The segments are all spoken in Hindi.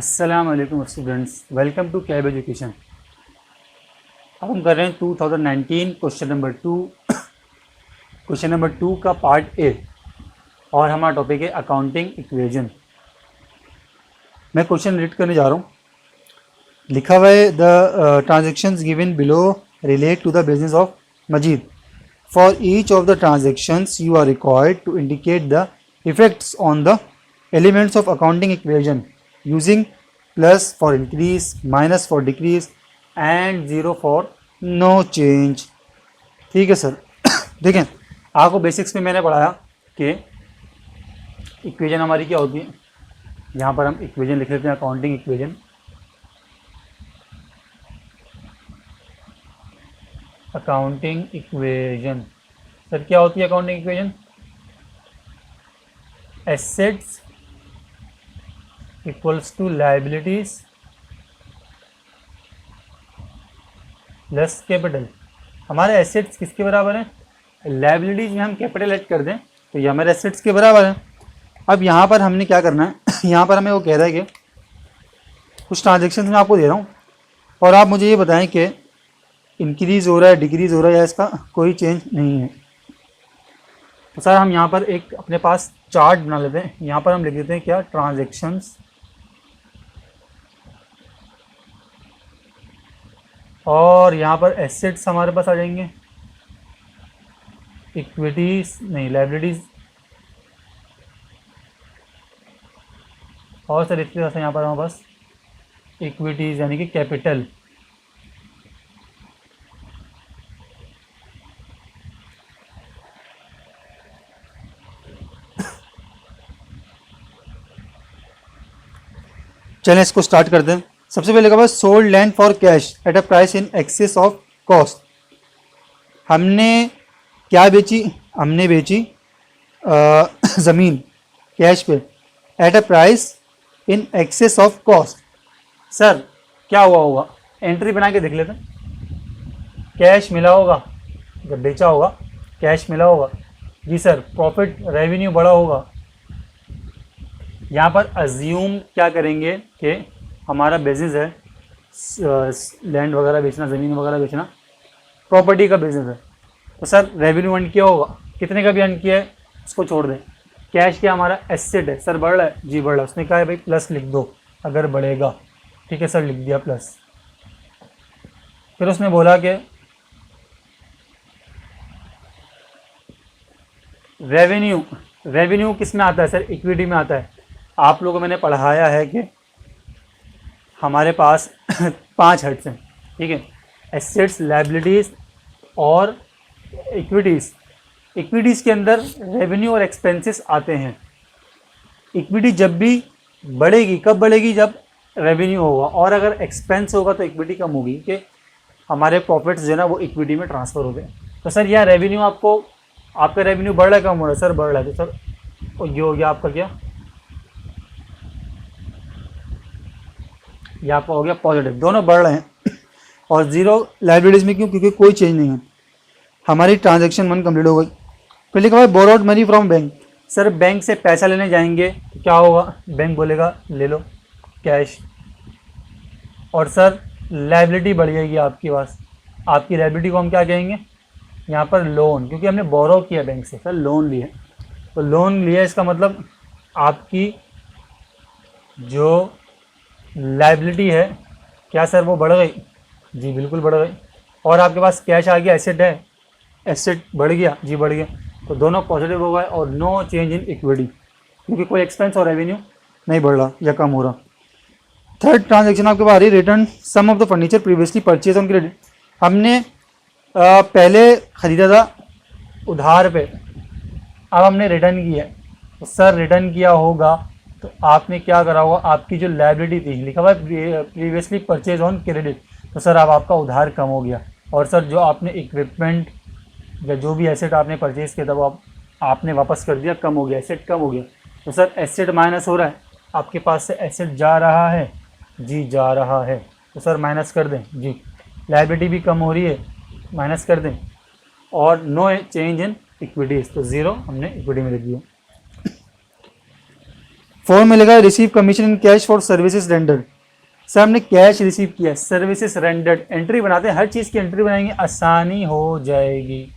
अस्सलाम वालेकुम students, welcome to Cab education. अब हम कर रहे हैं 2019 क्वेश्चन नंबर टू का पार्ट ए और हमारा टॉपिक है अकाउंटिंग इक्वेजन। मैं क्वेश्चन रीड करने जा रहा हूँ। लिखा हुआ है the transactions given below relate to the business of Majeed. For each of the transactions you are required to indicate the effects on the elements of accounting equation using plus for increase, minus for decrease and zero for no change। ठीक है सर। देखें, आपको बेसिक्स में मैंने पढ़ाया कि इक्वेजन हमारी क्या होती है। यहाँ पर हम इक्वेजन लिख लेते हैं, accounting equation. Accounting equation sir क्या होती है? Accounting equation assets equals to liabilities plus capital. हमारे एसेट्स किसके बराबर हैं? लाइबिलिटीज में हम कैपिटल ऐड कर दें तो ये हमारे एसेट्स के बराबर है। अब यहाँ पर हमने क्या करना है, यहाँ पर हमें वो कह रहा है कि कुछ ट्रांजेक्शन मैं आपको दे रहा हूँ और आप मुझे ये बताएं कि इंक्रीज़ हो रहा है, डिक्रीज़ हो रहा है या इसका कोई चेंज नहीं है। तो सर हम यहाँ पर एक अपने पास चार्ट बना लेते हैं। यहाँ पर हम लिख देते हैं क्या? ट्रांजेक्शन्स और यहाँ पर एसेट्स हमारे पास आ जाएंगे, इक्विटीज नहीं लाइबिलिटीज, और सर इसके साथ यहाँ पर हमारे पास इक्विटीज यानी कि कैपिटल। चलें इसको स्टार्ट करते हैं। सबसे पहले कहा sold land for cash at a price in excess of cost. हमने क्या बेची? हमने बेची ज़मीन कैश पे at a price in excess of cost. Sir क्या हुआ होगा? एंट्री बना के देख लेते हैं। कैश मिला होगा, जब बेचा होगा कैश मिला होगा। जी सर, प्रॉफिट रेवेन्यू बढ़ा होगा। यहाँ पर अज्यूम क्या करेंगे कि हमारा बिजनेस है लैंड वगैरह बेचना, ज़मीन वगैरह बेचना, प्रॉपर्टी का बिजनेस है। तो सर रेवेन्यू अर्न किया होगा, कितने का भी अर्न किया है उसको छोड़ दें। कैश क्या हमारा एसेट है, सर बढ़ रहा है? जी बढ़ रहा है। उसने कहा है भाई प्लस लिख दो अगर बढ़ेगा। ठीक है सर, लिख दिया प्लस। फिर उसने बोला कि रेवेन्यू किस में आता है सर? इक्विटी में आता है। आप लोगों को मैंने पढ़ाया है कि हमारे पास 5 हेड्स हैं, ठीक है, एसेट्स, लायबिलिटीज़ और इक्विटीज़। इक्विटीज़ के अंदर रेवेन्यू और एक्सपेंसेस आते हैं। इक्विटी जब भी बढ़ेगी, कब बढ़ेगी? जब रेवेन्यू होगा, और अगर एक्सपेंस होगा तो इक्विटी कम होगी कि हमारे प्रॉफिट्स जो है ना वो इक्विटी में ट्रांसफ़र हो गए। तो सर यह रेवेन्यू आपका रेवेन्यू बढ़ रहा है, कम हो रहा है? सर बढ़ रहा है। तो सर ये हो गया आपका क्या? ये आपका हो गया पॉजिटिव, दोनों बढ़ रहे हैं। और जीरो लाइबिलिटीज़ में क्यों? क्योंकि कोई चेंज नहीं है। हमारी ट्रांजैक्शन 1 कंप्लीट हो गई। फिर लिखा हुआ है borrowed money from bank. Sir bank से पैसा लेने जाएंगे तो क्या होगा? बैंक बोलेगा ले लो कैश। और सर लाइबिलिटी बढ़ जाएगी आपके पास। आपकी लाइबिलिटी को हम क्या कहेंगे? यहाँ पर लोन, क्योंकि हमने बोरो किया बैंक से, सर लोन लिया। तो लोन लिया इसका मतलब आपकी जो लाइबिलिटी है क्या सर वो बढ़ गई? जी बिल्कुल बढ़ गई। और आपके पास कैश आ गया, एसेट है, एसेट बढ़ गया, जी बढ़ गया। तो दोनों पॉजिटिव हो गए और नो चेंज इन इक्विटी, क्योंकि कोई एक्सपेंस और रेवेन्यू नहीं बढ़ रहा या कम हो रहा। थर्ड ट्रांजेक्शन आपके पास आ रही return some of the furniture previously purchase on credit. हमने पहले ख़रीदा था उधार पे, अब हमने रिटर्न किया। तो सर रिटर्न किया होगा तो आपने क्या करा होगा? आपकी जो लायबिलिटी थी, लिखा हुआ है प्रीवियसली परचेज ऑन क्रेडिट, तो सर अब आपका उधार कम हो गया। और सर जो आपने इक्विपमेंट या जो भी एसेट आपने परचेज़ किया था वो आपने वापस कर दिया, कम हो गया, एसेट कम हो गया। तो सर एसेट माइनस हो रहा है, आपके पास से एसेट जा रहा है, जी जा रहा है, तो सर माइनस कर दें। जी लायबिलिटी भी कम हो रही है, माइनस कर दें। और नो चेंज इन इक्विटीज़, तो ज़ीरो हमने इक्विटी में लिख दिया। 4 में लिखा है receive commission in cash for services rendered. Sir हमने कैश रिसीव किया, सर्विसेज रेंडर्ड एंट्री बनाते हैं, हर चीज़ की एंट्री बनाएंगे, आसानी हो जाएगी।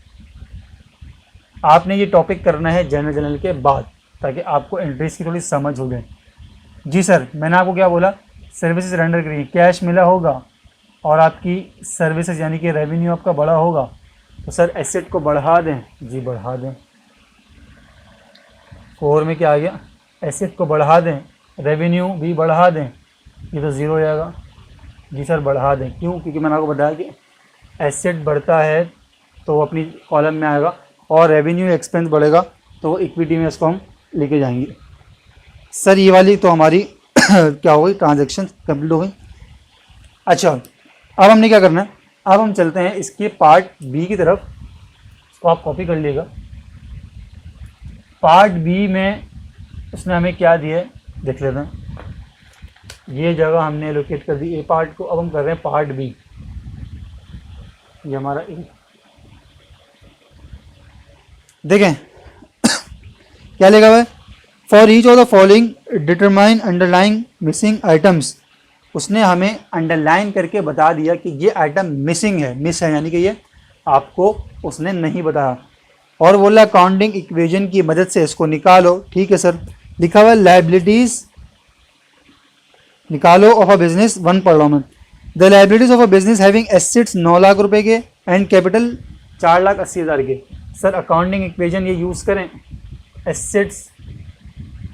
आपने ये टॉपिक करना है जनरल के बाद, ताकि आपको एंट्रीज की थोड़ी समझ हो जाए। जी सर, मैंने आपको क्या बोला, सर्विसेज रेंडर करिए, कैश मिला होगा और आपकी सर्विसेज यानी कि रेवेन्यू आपका बड़ा होगा, तो सर एसेट को बढ़ा दें। जी बढ़ा दें। 4 में क्या आ गया, एसेट को बढ़ा दें, रेवेन्यू भी बढ़ा दें, ये तो ज़ीरो हो जाएगा। जी सर बढ़ा दें, क्यों? क्योंकि मैंने आपको बताया कि एसेट बढ़ता है तो वो अपनी कॉलम में आएगा, और रेवेन्यू एक्सपेंस बढ़ेगा तो वो इक्विटी में इसको हम लेके जाएंगे। सर ये वाली तो हमारी क्या हो गई, ट्रांजैक्शन कंप्लीट हो गई। अच्छा, अब हमने क्या करना है, अब हम चलते हैं इसके पार्ट बी की तरफ। इसको आप कॉपी कर लीजिएगा। पार्ट बी में उसने हमें क्या दिया है देख लेते हैं। ये जगह हमने लोकेट कर दी ए पार्ट को। अब हम कर रहे हैं पार्ट बी। ये हमारा ए, देखें क्या लिखा हुआ है, for each of the following determine underlying missing items. उसने हमें अंडरलाइन करके बता दिया कि ये आइटम मिसिंग है, मिस है, यानी कि ये आपको उसने नहीं बताया, और बोला अकाउंटिंग इक्वेशन की मदद से इसको निकालो। ठीक है सर, लिखा हुआ है लाइबिलिटीज निकालो ऑफ अ बिजनेस, वन पढ़ रहा हूँ मैं। The liabilities of a business having assets 9 lakh रुपए के एंड कैपिटल 4,80,000 के। सर अकाउंटिंग इक्वेशन ये यूज़ करें, assets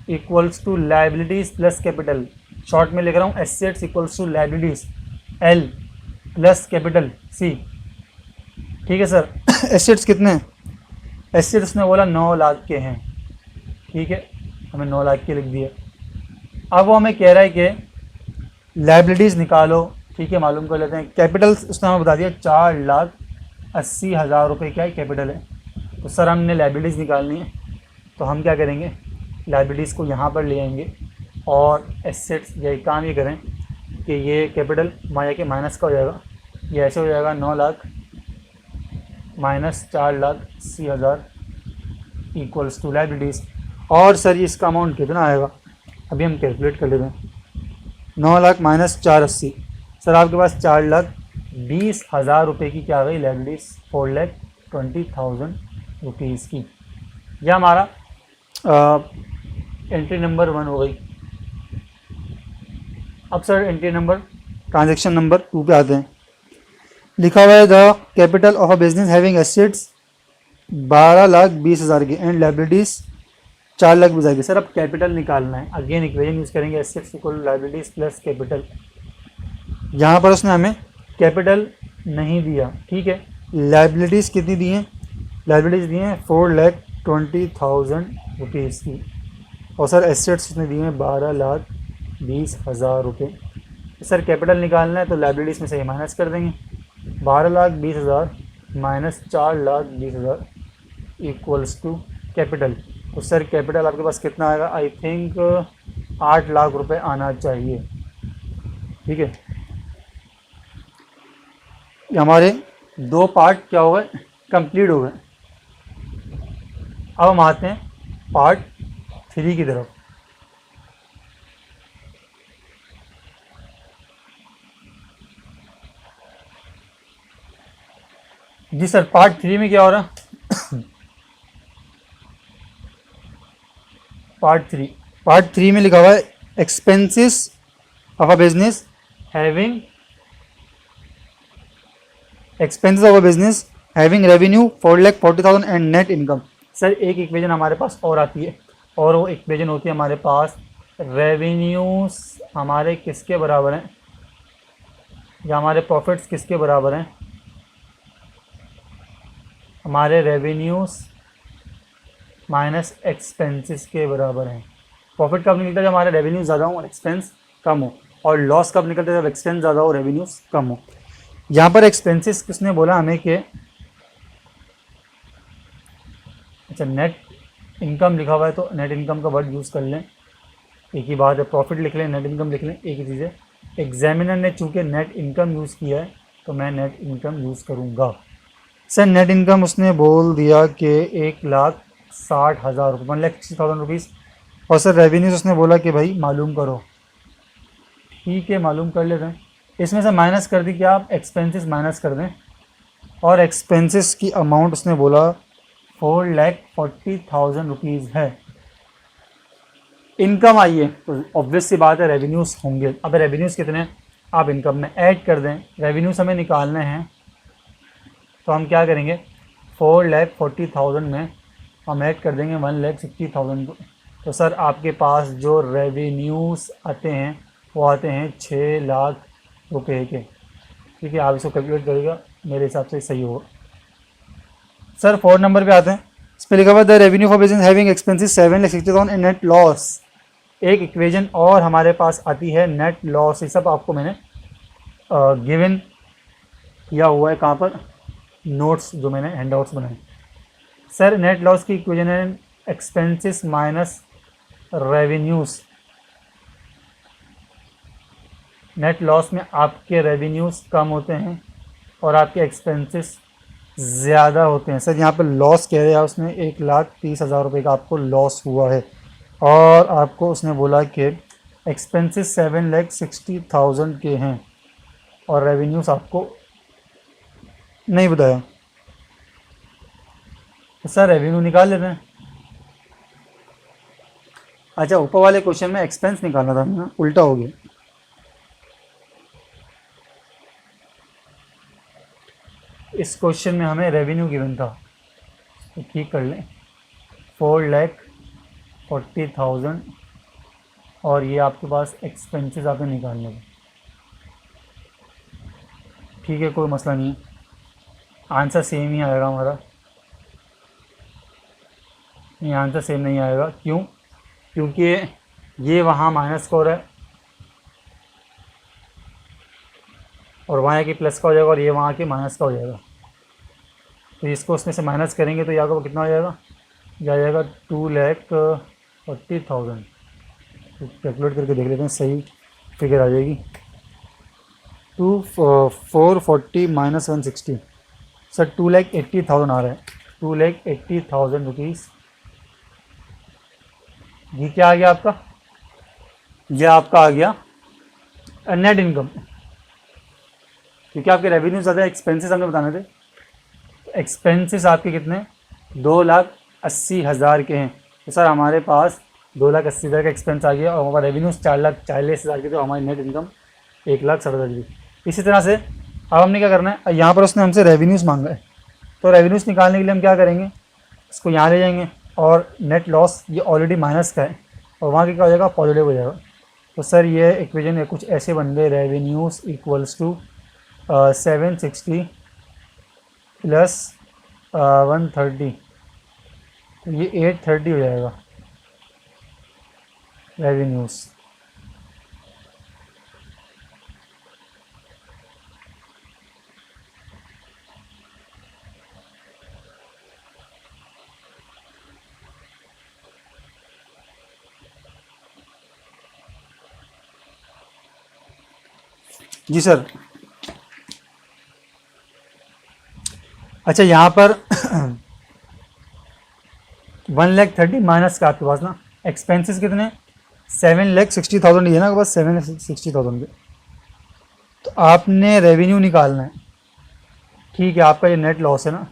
equals to liabilities plus capital. Short में लिख रहा हूँ, assets equals to liabilities L plus capital C. ठीक है सर। एसेट्स कितने हैं, एसेट्स ने बोला 9 लाख के हैं। ठीक है, हमें 9 लाख के लिख दिए। अब वो हमें कह रहा है कि लाइबिलिटीज़ निकालो। ठीक है, मालूम कर लेते हैं। कैपिटल उसने हमें बता दिया 4,80,000 रुपये क्या है कैपिटल है। तो सर हमने लाइबिलिटीज़ निकालनी है, तो हम क्या करेंगे, लाइबिलिटीज़ को यहाँ पर ले आएंगे और एसेट्स यही काम ये करें कि ये कैपिटल माया के माइनस का हो जाएगा, ये ऐसे हो जाएगा 9 lakh minus 4,80,000 equals to liabilities. और सर ये इसका अमाउंट कितना आएगा, अभी हम कैलकुलेट कर लेते हैं। 9 लाख माइनस 480, सर आपके पास 4,20,000 रुपये की क्या आ गई लाइबिलिटीज़, 4,20,000 रुपीज़ की। यह हमारा एंट्री नंबर 1 हो गई। अब sir entry number transaction number 2 पे आते हैं। लिखा हुआ है the capital of a business having assets 12,20,000 की एंड लाइबिलिटीज़ 4,20,000 की। सर अब कैपिटल निकालना है, अगेन इक्वेशन यूज़ करेंगे, assets equal liabilities plus capital. यहाँ पर उसने हमें कैपिटल नहीं दिया। ठीक है, लाइबिलिटीज़ कितनी दी हैं, लाइबिलिटीज़ दी हैं 4,20,000 रुपीज़ की, और सर एसेट्स उसने दिए हैं 12,20,000 रुपये। सर कैपिटल निकालना है तो लाइबिलिटीज़ में से माइनस कर देंगे, 12,20,000 माइनस 4,20,000 इक्वल्स टू कैपिटल। तो सर कैपिटल आपके पास कितना आएगा, आई थिंक 8 लाख रुपए आना चाहिए। ठीक है, हमारे 2 पार्ट क्या हो गए, कंप्लीट हो गए। अब हम आते हैं पार्ट 3 की तरफ। जी सर, पार्ट 3 में क्या हो रहा है, पार्ट थ्री में लिखा हुआ है expenses of a business having revenue 4,40,000 and net income. Sir एक इक्वेशन हमारे पास और आती है, और वो इक्वेशन होती है हमारे पास रेवेन्यूज हमारे किसके बराबर हैं, या हमारे प्रॉफिट्स किसके बराबर हैं, हमारे रेवेन्यूज माइनस एक्सपेंसेस के बराबर हैं। प्रॉफिट कब निकलता है, जब हमारे रेवेन्यू ज़्यादा हो और एक्सपेंस कम हो, और लॉस कब निकलता है, जब एक्सपेंस ज़्यादा हो रेवेन्यूज कम हो। यहाँ पर एक्सपेंसेस किसने बोला हमें कि, अच्छा नेट इनकम लिखा हुआ है तो नेट इनकम का वर्ड यूज़ कर लें, एक ही बात है, प्रॉफिट लिख लें नेट इनकम लिख लें, एक ही चीज़ है। एग्जामिनर ने चूँकि नेट इनकम यूज़ किया है तो मैं नेट इनकम यूज़ करूँगा। सर नेट इनकम उसने बोल दिया कि 1,60,000 रुपये, 1,60,000 रुपीज़, और सर रेवेन्यूज उसने बोला कि भाई मालूम करो। ठीक है, मालूम कर लेते हैं। इसमें से माइनस कर दी क्या, आप एक्सपेंसेस माइनस कर दें, और एक्सपेंसेस की अमाउंट उसने बोला 4,40,000 रुपीज़ है। इनकम आई है तो ऑब्वियस सी बात है रेवेन्यूज़ होंगे। अब रेवेन्यूज़ कितने आप इनकम में ऐड कर दें, रेवेन्यूज़ हमें निकालने हैं तो हम क्या करेंगे, 4,40,000 में हम ऐड कर देंगे 1,60,000 को। तो सर आपके पास जो रेवेन्यूज़ आते हैं वो आते हैं 6 लाख रुपए के। ठीक है, आप इसको कैलकुलेट करिएगा, मेरे हिसाब से सही होगा। सर 4 नंबर पे आते हैं। इस पर लिखा हुआ the revenue for business having expenses 7,60,000 and net loss. एक इक्वेशन और हमारे पास आती है नेट लॉस। ये सब आपको मैंने गिवन किया हुआ है, कहाँ पर, नोट्स जो मैंने हैंडआउट्स बनाए। सर नेट लॉस की इक्वेशन है expenses minus revenues. Net loss में आपके रेवेन्यूज़ कम होते हैं और आपके एक्सपेंसेस ज़्यादा होते हैं। सर यहाँ पर लॉस कह रहे हैं उसने 1,30,000 रुपये का आपको लॉस हुआ है, और आपको उसने बोला कि एक्सपेंसेस 7,60,000 के हैं और रेवेन्यूज़ आपको नहीं बताया। तो सर रेवेन्यू निकाल लेते हैं। अच्छा, ऊपर वाले क्वेश्चन में एक्सपेंस निकालना था ना, उल्टा हो गया। इस क्वेश्चन में हमें रेवेन्यू गिवन था, तो ठीक कर लें, 4,40,000 और ये आपके पास एक्सपेंसेस आपने निकालने हैं। ठीक है, कोई मसला नहीं है, आंसर सेम ही आएगा हमारा। नहीं, आंसर सेम नहीं आएगा, क्यों, क्योंकि ये वहाँ माइनस का हो रहा है और वहाँ की प्लस का हो जाएगा और ये वहाँ के माइनस का हो जाएगा। तो इसको उसमें से माइनस करेंगे तो यहाँ को कितना हो जाएगा, जाएगा 2,40,000। तो कैलकुलेट करके देख लेते हैं, सही फिगर आ जाएगी। 440 माइनस 160, सर 2,80,000 आ रहा है, 2,80,000 रुपीज़। ये क्या आ गया आपका, ये आपका आ गया नेट इनकम, क्योंकि आपके रेवेन्यू ज़्यादा, एक्सपेंसेस हमने बताने थे। एक्सपेंसेस आपके कितने, 2,80,000 के हैं। तो सर हमारे पास 2,80,000 का एक्सपेंस आ गया और हमारा रेवेन्यूज़ 4,40,000 के, तो हमारी नेट इनकम 1,60,000 की। इसी तरह से अब हमने क्या करना है, यहाँ पर उसने हमसे रेवेन्यूज़ मांगा है, तो रेवेन्यूज़ निकालने के लिए हम क्या करेंगे, इसको यहाँ ले जाएंगे और नेट लॉस ये ऑलरेडी माइनस का है और वहाँ की क्या हो जाएगा, पॉजिटिव हो जाएगा। तो सर ये इक्वेशन है कुछ ऐसे बन गए, रेवेन्यूज़ इक्वल्स टू 760 प्लस 130, तो ये 830 हो जाएगा रेवेन्यूज़। जी सर। अच्छा, यहाँ पर 1,30,000 माइनस का आपके पास ना एक्सपेंसेस कितने, 7,60,000 ही है ना आपके पास, 7,60,000 के। तो आपने रेवेन्यू निकालना है। ठीक है, आपका ये नेट लॉस है ना,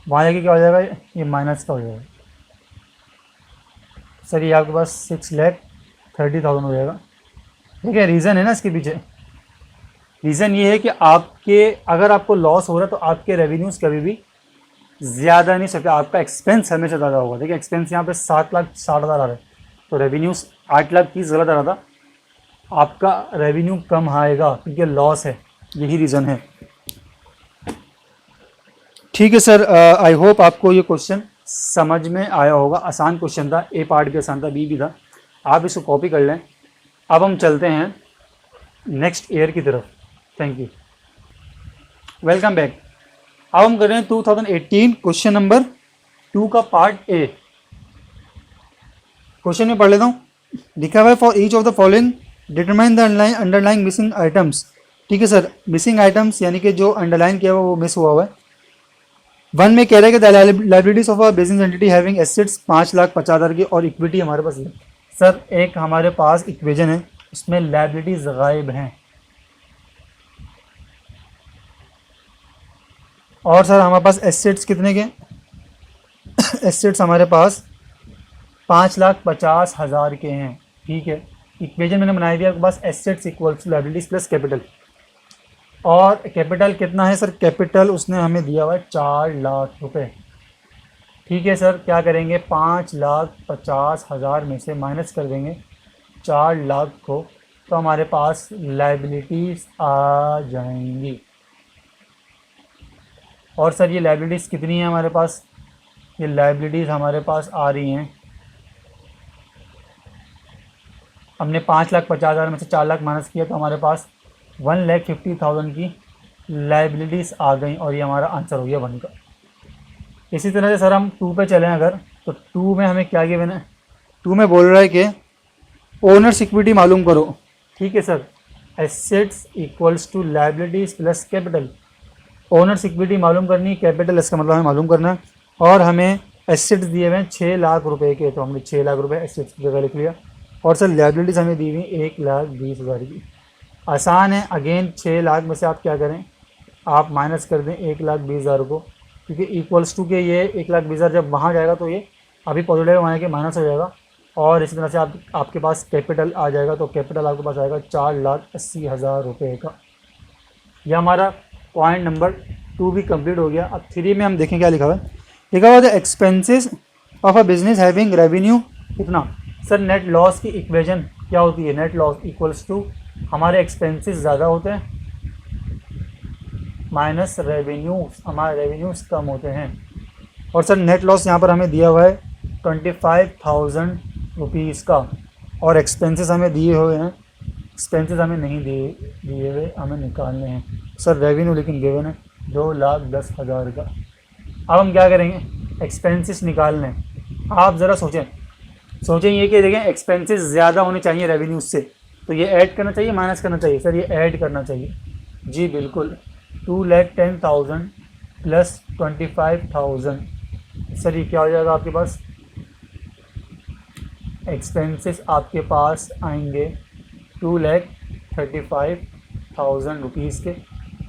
वहाँ जाके क्या हो जाएगा, ये माइनस का हो जाएगा। सर ये आपके पास 6,30,000 हो जाएगा। ठीक है, रीज़न है ना इसके पीछे, रीज़न ये है कि आपके, अगर आपको लॉस हो रहा है तो आपके रेवेन्यूज़ कभी भी ज़्यादा नहीं सकते, आपका एक्सपेंस हमेशा ज़्यादा होगा। देखिए एक्सपेंस यहाँ पे 7,60,000 आ रहा है, तो रेवेन्यूज़ 8,30,000 गलत आ रहा था, आपका रेवेन्यू कम आएगा क्योंकि लॉस है, यही रीज़न है। ठीक है सर, आई होप आपको ये क्वेश्चन समझ में आया होगा। आसान क्वेश्चन था, ए पार्ट भी आसान था, बी भी था, आप इसको कॉपी कर लें। अब हम चलते हैं नेक्स्ट ईयर की तरफ। Thank you, welcome back. अब हम कर रहे हैं 2018 क्वेश्चन नंबर 2 का पार्ट ए। क्वेश्चन में पढ़ लेता हूँ। लिखा हुआ है for each of the following determine the underlying missing items. ठीक है सर, मिसिंग आइटम्स यानी कि जो अंडरलाइन किया हुआ वो मिस हुआ है। 1 में कह रहा है कि the liabilities of a business entity having assets 5,50,000 की और इक्विटी हमारे पास है सर एक हमारे पास इक्वेशन है, उसमें लायबिलिटीज गायब हैं, और सर हमारे पास एसेट्स कितने के एसेट्स हमारे पास 5,50,000 के हैं। ठीक है, इक्वेशन मैंने बनाई दिया आपके पास, assets equals to liabilities plus capital. और कैपिटल कितना है सर? कैपिटल उसने हमें दिया हुआ है 4 लाख रुपए। ठीक है सर, क्या करेंगे, 5,50,000 में से माइनस कर देंगे 4 लाख को, तो हमारे पास लायबिलिटीज़ आ जाएंगी। और सर ये लायबिलिटीज़ कितनी है हमारे पास? ये लायबिलिटीज़ हमारे पास आ रही हैं, हमने 5,50,000 में से 4 लाख माइनस किया तो हमारे पास 1,50,000 की लायबिलिटीज़ आ गई, और ये हमारा आंसर हो गया 1 का। इसी तरह से सर हम 2 पे चलें अगर, तो 2 में हमें क्या गिवन है? 2 में बोल रहा है कि ओनर्स इक्विटी मालूम करो। ठीक है sir, assets equals to liabilities plus capital. Owner's equity मालूम करनी, कैपिटल इसका मतलब हमें मालूम करना है, और हमें एसेट्स दिए हुए हैं 6 लाख रुपए के, तो हमने 6 लाख रुपए एसेट्स की जगह लिख लिया। और सर लायबिलिटीज़ हमें दी हुई 1,20,000 की। आसान है, अगेन 6 लाख में से आप क्या करें, आप माइनस कर दें 1,20,000 को, क्योंकि इक्वल्स टू के ये 1,20,000 जब वहाँ जाएगा तो ये अभी पॉजिटिव वहाँ के माइनस हो जाएगा, और इसी तरह से आपके पास कैपिटल आ जाएगा, तो कैपिटल आपके पास आएगा 4,80,000 रुपये का। यह हमारा पॉइंट नंबर 2 भी कंप्लीट हो गया। अब 3 में हम देखें क्या लिखा हुआ है। लिखा हुआ है expenses of a business having revenue कितना। सर नेट लॉस की इक्वेशन क्या होती है? नेट लॉस इक्वल्स टू हमारे एक्सपेंसेस ज़्यादा होते हैं माइनस रेवेन्यूज, हमारे रेवेन्यूज कम होते हैं। और सर नेट लॉस यहाँ पर हमें दिया हुआ है 25,000 रुपीज़ का, और एक्सपेंसेस हमें दिए हुए हैं, एक्सपेंसेस हमें नहीं दिए हुए, हमें निकालने हैं। सर रेवेन्यू लेकिन गिवन है 2,10,000 का। अब हम क्या करेंगे, एक्सपेंसेस निकालने हैं। आप ज़रा सोचें ये कि देखें एक्सपेंसेस ज़्यादा होने चाहिए रेवेन्यूज से, तो ये ऐड करना चाहिए माइनस करना चाहिए? सर ये ऐड करना चाहिए जी, बिल्कुल। 2,10,000 प्लस 25,000, सर ये क्या हो जाएगा आपके पास? एक्सपेंसेस आपके पास आएंगे 2,35,000 रुपीज़ के,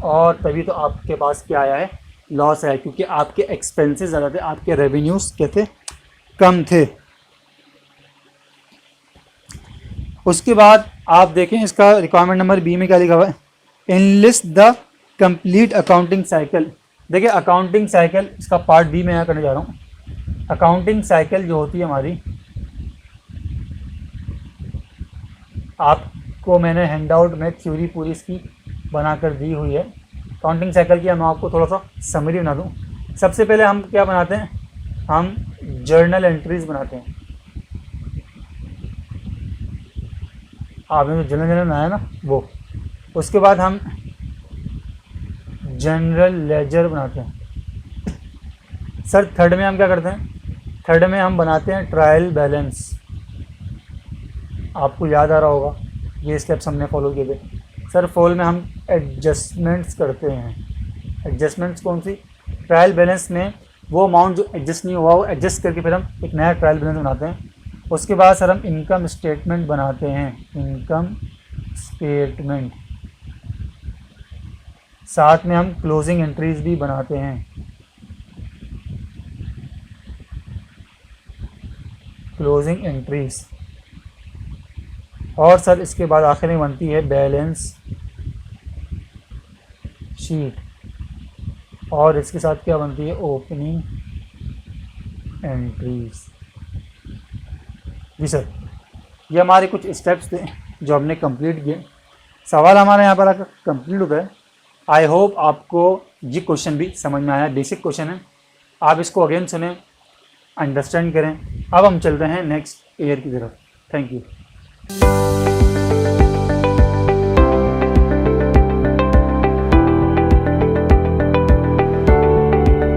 और तभी तो आपके पास क्या आया है, लॉस आया, क्योंकि आपके एक्सपेंसेस ज़्यादा थे, आपके रेवेन्यूज़ क्या थे, कम थे। उसके बाद आप देखें इसका रिक्वायरमेंट नंबर बी में क्या लिखा हुआ है, analyst the complete accounting cycle. देखिए अकाउंटिंग साइकिल, इसका पार्ट बी में यहाँ करने जा रहा हूँ। अकाउंटिंग साइकिल जो होती है हमारी, आपको मैंने हैंडआउट में थ्योरी पूरी इसकी बनाकर दी हुई है। अकाउंटिंग साइकिल की मैं आपको थोड़ा सा समरी बना दूँ। सबसे पहले हम क्या बनाते हैं, हम जर्नल एंट्रीज बनाते हैं। आपने जो जर्नल बनाया ना वो, उसके बाद हम जनरल लेजर बनाते हैं। सर थर्ड में हम क्या करते हैं, थर्ड में हम बनाते हैं ट्रायल बैलेंस। आपको याद आ रहा होगा ये स्टेप्स हमने फॉलो किए थे। सर फोल में हम एडजस्टमेंट्स करते हैं। एडजस्टमेंट्स कौन सी? ट्रायल बैलेंस में वो अमाउंट जो एडजस्ट नहीं हुआ वो एडजस्ट करके फिर हम एक नया ट्रायल बैलेंस बनाते हैं। उसके बाद सर हम इनकम स्टेटमेंट बनाते हैं, इनकम स्टेटमेंट। साथ में हम क्लोजिंग एंट्रीज भी बनाते हैं, क्लोजिंग एंट्रीज। और सर इसके बाद आखिर में बनती है बैलेंस शीट, और इसके साथ क्या बनती है, ओपनिंग एंट्रीज। जी सर, ये हमारे कुछ स्टेप्स थे जो हमने कंप्लीट किए। सवाल हमारा यहाँ पर आकर कंप्लीट होता है। आई होप आपको ये क्वेश्चन भी समझ में आया, बेसिक क्वेश्चन है। आप इसको अगेन सुने, अंडरस्टैंड करें। अब हम चल रहे हैं नेक्स्ट ईयर की तरफ। Thank you.